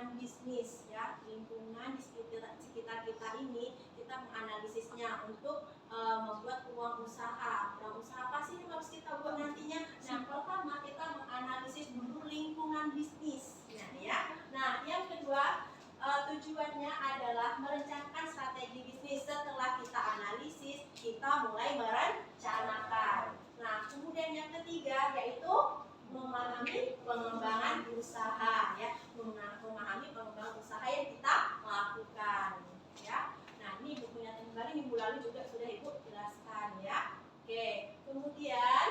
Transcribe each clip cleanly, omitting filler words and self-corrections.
lingkungan bisnis ya, lingkungan di sekitar kita ini kita menganalisisnya untuk membuat peluang usaha. Peluang usaha apa sih yang harus kita buat nantinya? Nah, pertama kita menganalisis dulu lingkungan bisnis. Nah, yang kedua tujuannya adalah merencanakan strategi bisnis. Setelah kita analisis, kita mulai merencanakan. Nah, kemudian yang ketiga yaitu memahami pengembangan usaha ya, memahami pengembangan usaha yang kita lakukan ya. Nah, ini bukunya kembali minggu lalu juga sudah Ibu jelaskan ya. Oke, kemudian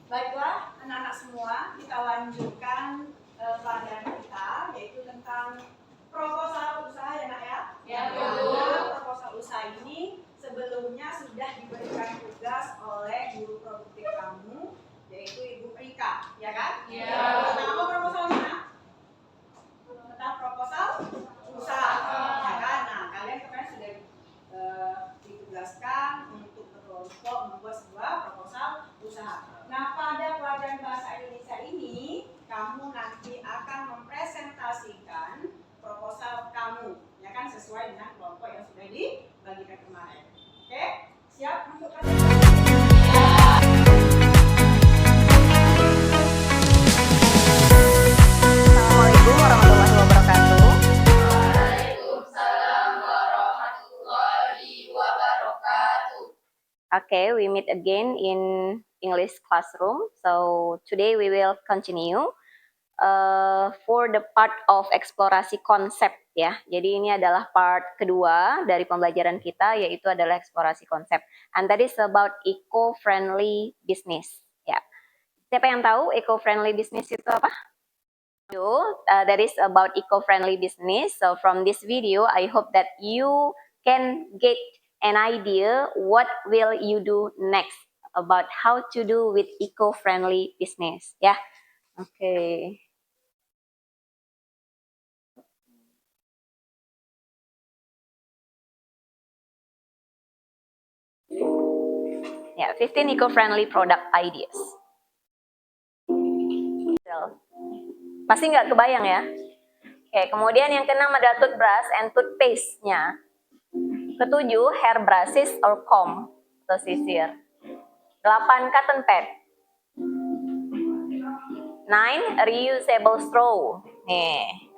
baiklah anak-anak semua, kita lanjutkan pelajaran kita yaitu tentang proposal usaha ya nak ya. Ya, Bu. Proposal usaha ini sebelumnya sudah diberikan tugas oleh guru produktif kamu yaitu Ibu Rika, ya kan? Ya. Tentang apa proposalnya? Tentang proposal usaha, ya kan? Nah, kalian kemarin sudah ditugaskan untuk berkelompok membuat sebuah proposal usaha. Nah, pada pelajaran bahasa Indonesia ini kamu nanti akan mempresentasikan proposal kamu, ya kan, sesuai dengan kelompok yang sudah dibagikan kemarin. Oke, siap untuk Assalamualaikum warahmatullahi wabarakatuh. Waalaikumsalam warahmatullahi wabarakatuh. Okay, we meet again in English classroom. So today we will continue for the part of eksplorasi konsep ya. Jadi ini adalah part kedua dari pembelajaran kita yaitu adalah eksplorasi konsep. And that is about eco-friendly business. Ya. Siapa yang tahu eco-friendly business itu apa? That is about eco-friendly business. So from this video, I hope that you can get an idea what will you do next about how to do with eco-friendly business. Yeah. Okay. Yeah, 15 eco-friendly product ideas. Pasti nggak kebayang ya. Oke, kemudian yang keenam adalah toothbrush and toothpaste-nya. Ketujuh, hair brushes or comb atau sisir. 8, cotton pad. 9, reusable straw. Nih.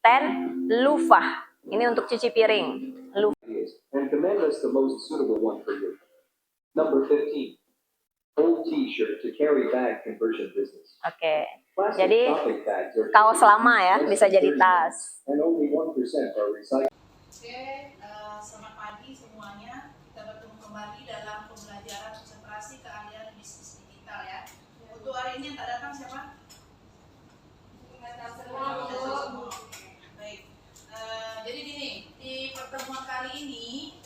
10, loofah. Ini untuk cuci piring. And command us the most suitable one for you. Number 15, old t-shirt to carry bag conversion business. Oke. Plastic Jadi shopping bags are kaos lama ya, bisa jadi tas. and only 1% are recycled. Oke, selamat pagi semuanya. Kita bertemu kembali dalam pembelajaran konsentrasi keahlian bisnis digital ya. Untuk hari ini yang tak datang siapa? Semua. Baik. Jadi gini, di pertemuan kali ini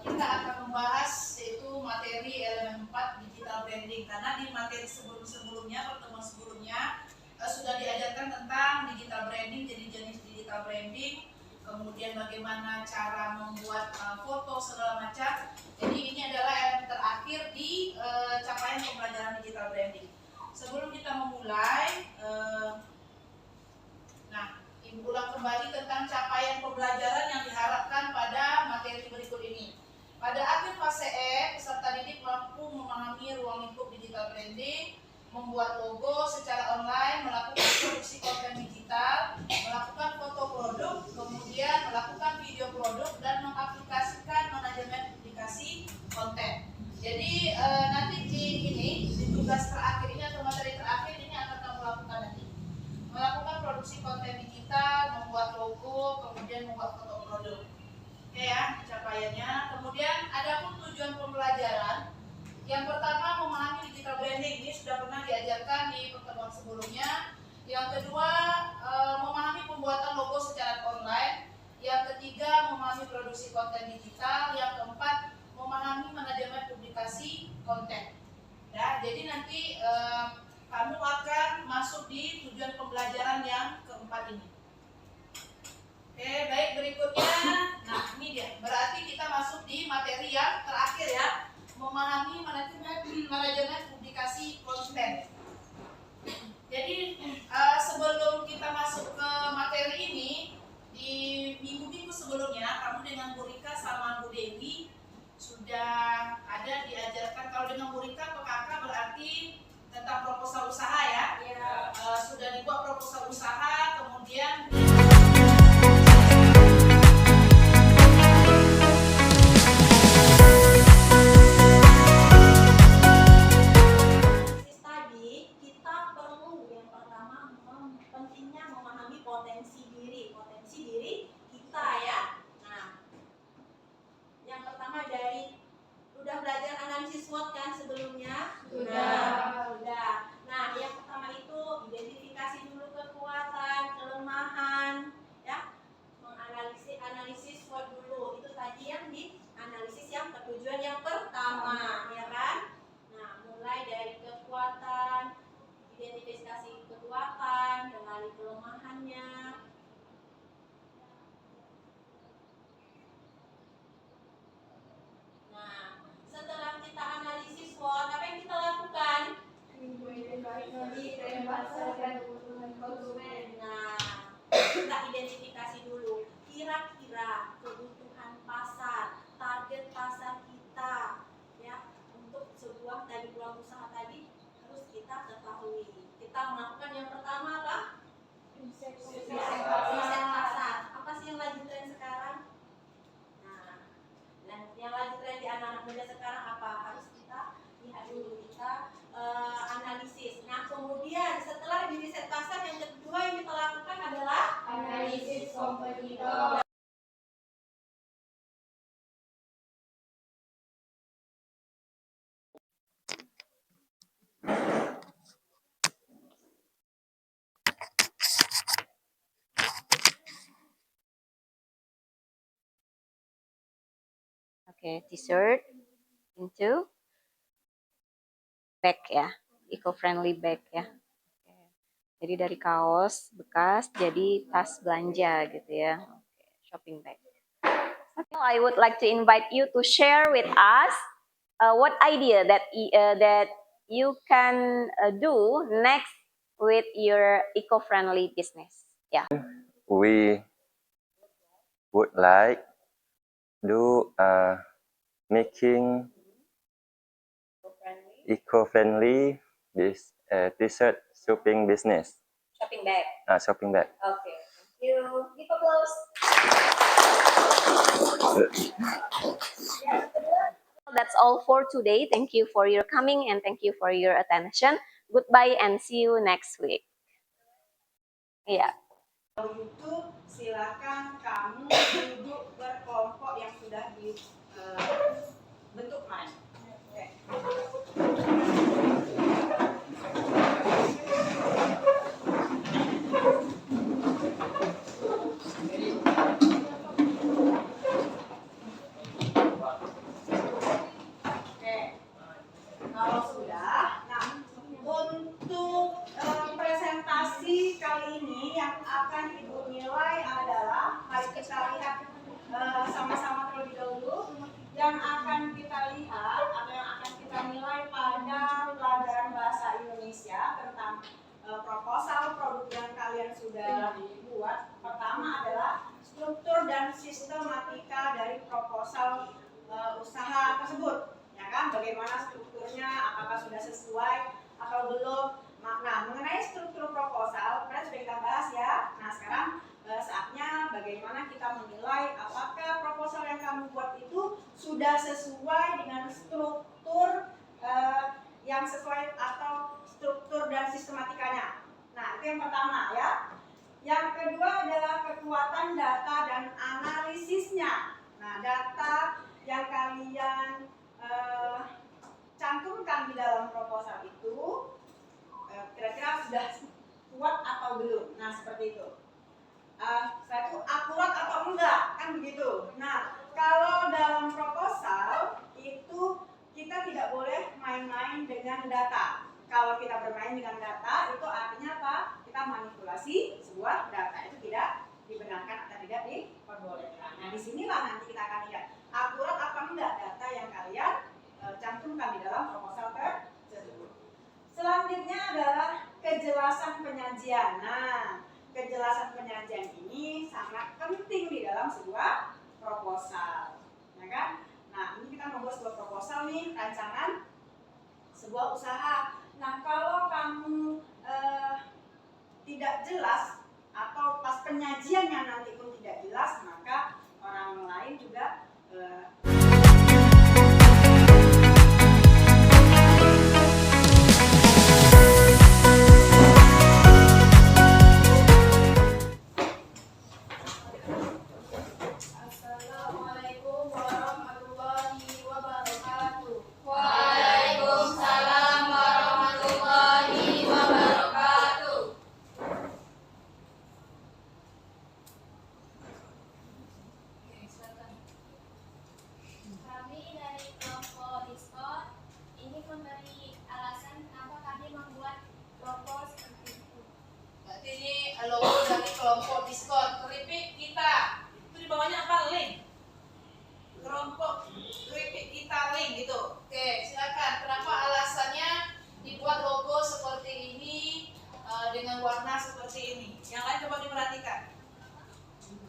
kita akan membahas yaitu materi elemen 4 digital branding, karena di materi sebelumnya pertemuan sebelumnya sudah diajarkan tentang digital branding, jadi jenis digital branding, kemudian bagaimana cara membuat foto segala macam. Jadi ini adalah elemen terakhir di capaian pembelajaran digital branding. Sebelum kita memulai, Ibu ulang kembali tentang capaian pembelajaran yang diharapkan pada materi berikut ini. Pada akhir fase E, peserta didik mampu memahami ruang lingkup digital branding, membuat logo secara online, melakukan produksi konten digital, melakukan foto produk, kemudian melakukan video produk, dan mengaplikasikan manajemen publikasi konten. Jadi nanti di tugas terakhir ini atau materi terakhir ini akan kamu lakukan nanti. Melakukan produksi konten digital, membuat logo, kemudian membuat foto produk. Oke ya, capaiannya. Kemudian ada pun tujuan pembelajaran. Yang pertama, memahami digital branding. Ini sudah pernah diajarkan di pertemuan sebelumnya. Yang kedua, memahami pembuatan logo secara online. Yang ketiga, memahami produksi konten digital. Yang keempat, memahami manajemen publikasi konten. Ya, jadi nanti kamu akan masuk di tujuan pembelajaran yang keempat ini. Oke, baik, berikutnya. Nah, ini dia. Berarti kita masuk di materi yang terakhir ya. Memahami manajemen publikasi konten. sebelumnya kamu dengan Bu Rika sama Bu Dewi sudah ada diajarkan. Kalau dengan Bu Rika ke kakak berarti tentang proposal usaha ya. Sudah dibuat proposal usaha, kemudian tadi kita perlu yang pertama pentingnya memahami potensi diri kita ya. Nah, yang pertama dari udah belajar analisis SWOT kan sebelumnya? Sudah. Nah, yang pertama itu identifikasi dulu kekuatan, kelemahan, ya. Analisis SWOT dulu. Itu tadi yang di analisis yang tujuan yang pertama, ya kan? Nah, mulai dari kekuatan, identifikasi kekuatan, kenali kelemahannya. Nah, setelah kita analisis SWOT, apa yang kita lakukan? Nah, kita identifikasi dulu kira-kira kebutuhan pasar, target pasar kita, ya, untuk sebuah tadi peluang usaha tadi harus kita ketahui. Kita melakukan yang pertama apa? Riset pasar. Apa sih yang lagi tren sekarang? Nah, dan yang lagi tren di anak-anak muda sekarang apa? Harus kita lihat dulu, kita analisis. Nah, kemudian setelah di riset pasar, yang kedua yang kita lakukan adalah analisis kompetitor. Oke, t-shirt into bag ya, eco-friendly bag ya. Oke. Jadi dari kaos bekas jadi tas belanja gitu ya. Oke, shopping bag. Now I would like to invite you to share with us what idea that you can do next with your eco-friendly business. Yeah. We would like do making eco-friendly this t-shirt shopping business. Shopping bag. Shopping bag. Okay. Thank you. Give applause. That's all for today. Thank you for your coming and thank you for your attention. Goodbye and see you next week. Iya. Kalau itu silakan kamu duduk berkelompok yang sudah dibentuk kemarin. Kalau sudah, nah untuk presentasi kali ini yang akan Ibu nilai adalah, mari kita lihat sama-sama terlebih dahulu. Yang akan kita lihat atau yang akan kita nilai pada pelajaran bahasa Indonesia tentang proposal produk yang kalian sudah buat. Pertama adalah struktur dan sistematika dari proposal usaha tersebut. Ya kan, bagaimana strukturnya, apakah sudah sesuai atau belum. Nah, mengenai struktur proposal, sudah kita bahas ya. Nah, sekarang saatnya bagaimana kita menilai apakah proposal yang kamu buat itu sudah sesuai dengan struktur yang sesuai atau struktur dan sistematikanya. Nah, itu yang pertama ya. Yang kedua adalah kekuatan data dan analisisnya. Nah, data yang kalian cantumkan di dalam proposal itu kira-kira sudah kuat atau belum. Nah, seperti itu. Setelah itu akurat atau enggak, kan begitu. Nah, kalau dalam proposal itu kita tidak boleh main-main dengan data. Kalau kita bermain dengan data itu artinya apa? Kita manipulasi sebuah data, itu tidak dibenarkan atau tidak diperbolehkan. Nah, disinilah nanti kita akan lihat akurat apa enggak data yang kalian cantumkan di dalam proposal tersebut. Selanjutnya adalah kejelasan penyajian. Nah, kejelasan penyajian ini sangat penting di dalam sebuah rancangan sebuah usaha. Nah, kalau kamu tidak jelas atau pas penyajiannya nanti pun tidak jelas, maka orang lain juga Assalamualaikum warahmatullahi wabarakatuh. Waalaikumsalam warahmatullahi wabarakatuh. Kami dari kelompok diskon ini memberi alasan kenapa kami membuat logo seperti itu. Berarti ini logo dari kelompok diskon keripik kita. Itu di bawahnya apa? Link. Kelompok keripik kita link gitu. Oke, silakan. Kenapa alasannya dibuat logo seperti ini dengan warna seperti ini? Yang lain coba diperhatikan.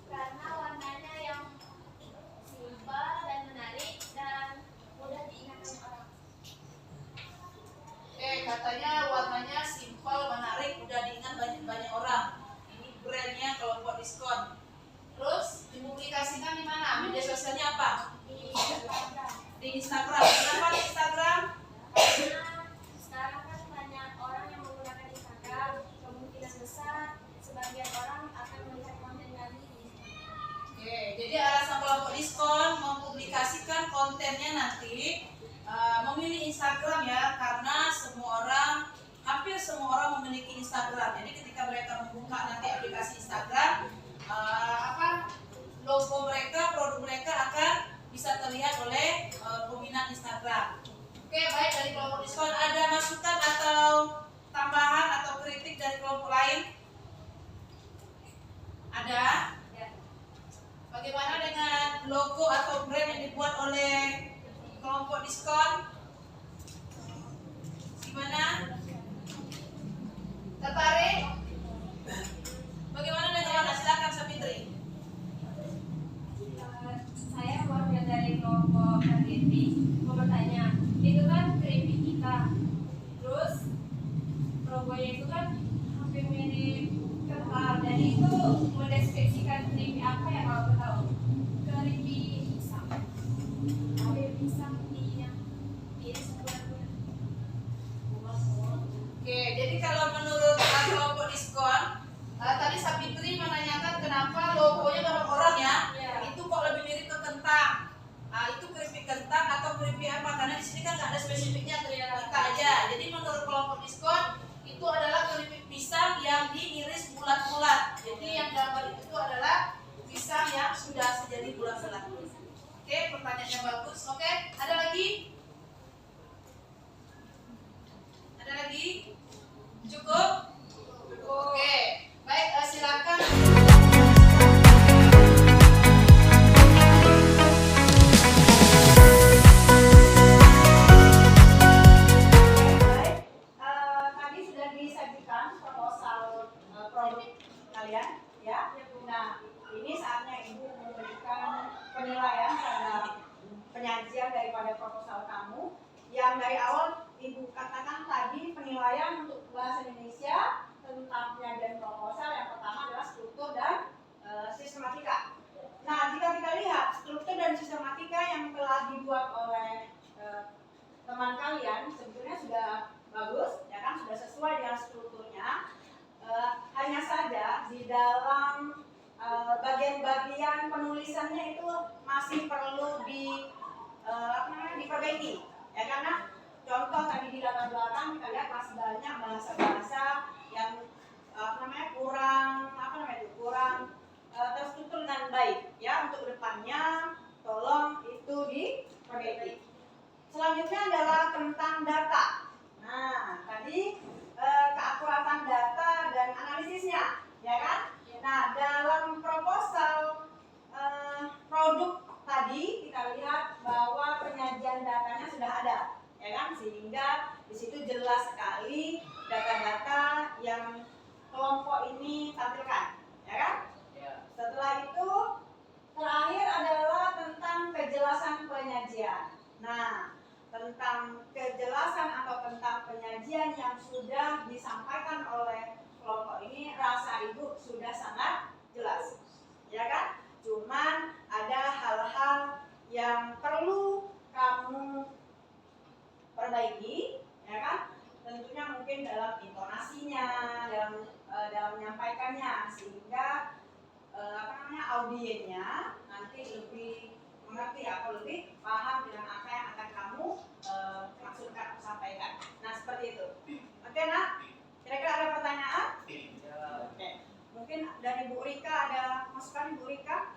Karena warnanya yang simpel dan menarik dan mudah diingat orang. Oke, katanya warnanya simpel, menarik, mudah diingat banyak orang. Ini brandnya kelompok diskon. Terus dipublikasikan di mana? Media sosialnya apa? Di Instagram. Kenapa di Instagram? Karena sekarang kan banyak orang yang menggunakan Instagram, kemungkinan besar sebagian orang akan melihat konten kami di Instagram. Oke, jadi alasan kelompok diskon mempublikasikan kontennya nanti memilih Instagram ya, karena hampir semua orang memiliki Instagram. Jadi ketika mereka membuka nanti aplikasi Instagram, logo mereka, produk mereka akan bisa terlihat oleh peminat Instagram. Oke, baik, dari kelompok diskon ada masukan atau tambahan atau kritik dari kelompok lain? Ada? Bagaimana dengan logo atau brand yang dibuat oleh kelompok diskon? Gimana? Tertarik? Bagaimana dengan warna? Silakan Sapitri. Saya warga dari kelompok KGT mau bertanya, itu kan keripik kita, terus logonya itu kan hampir mirip kental, dan itu mendeskripsikan keripik apa ya kalau tahu? Keripik pisang. Ada pisang yang iris bulat-bulat. Oke, jadi kalau menurut kelompok diskon, tadi Sapitri menanyakan kenapa logonya berapa orang ya? Itu kok lebih mirip ke kentang. Itu keripik kentang atau keripik apa? Karena di sini kan nggak ada spesifiknya keripik kentang aja. Jadi menurut kelompok diskon itu adalah keripik pisang yang diiris bulat-bulat. Jadi yang gambar itu adalah pisang yang sudah jadi bulat-bulat. Oke, pertanyaannya bagus. Oke, ada lagi? Ada lagi? Cukup? Oke, baik, silakan. baik. Tadi sudah disajikan proposal produk kalian, ya. Nah, ini saatnya Ibu memberikan penilaian terhadap penyajian daripada proposal kamu. Yang dari awal Ibu katakan tadi penilaian untuk bahasa Indonesia tentang penyajian proposal yang pertama adalah struktur dan sistematika. Nah, jika kita lihat struktur dan sistematika yang telah dibuat oleh teman kalian sebetulnya sudah bagus, ya kan, sudah sesuai dengan strukturnya. Hanya saja di dalam bagian-bagian penulisannya itu masih perlu diperbaiki, ya, karena contoh tadi di latar belakang kita lihat masih banyak bahasa-bahasa yang kurang terstruktur dengan baik, ya. Untuk depannya tolong itu diperbaiki. Selanjutnya adalah tentang data. Nah, tadi keakuratan data dan analisisnya, ya kan? Nah, dalam proposal produk tadi kita lihat bahwa penyajian datanya sudah ada, ya kan? Sehingga di situ jelas sekali data-data yang kelompok ini tampilkan, ya kan? Setelah itu terakhir adalah tentang kejelasan penyajian. Nah, tentang kejelasan atau tentang penyajian yang sudah disampaikan oleh kelompok ini, rasa ibu sudah sangat jelas, ya kan? Cuman ada hal-hal yang perlu kamu perbaiki, ya kan? Tentunya mungkin dalam intonasinya, dalam menyampaikannya, sehingga audiennya nanti lebih mengerti atau lebih paham dengan apa yang akan kamu maksudkan atau sampaikan. Nah, seperti itu. Oke, nak? Kira-kira ada pertanyaan? Oke. Mungkin dari Bu Rika ada masukan, Bu Rika?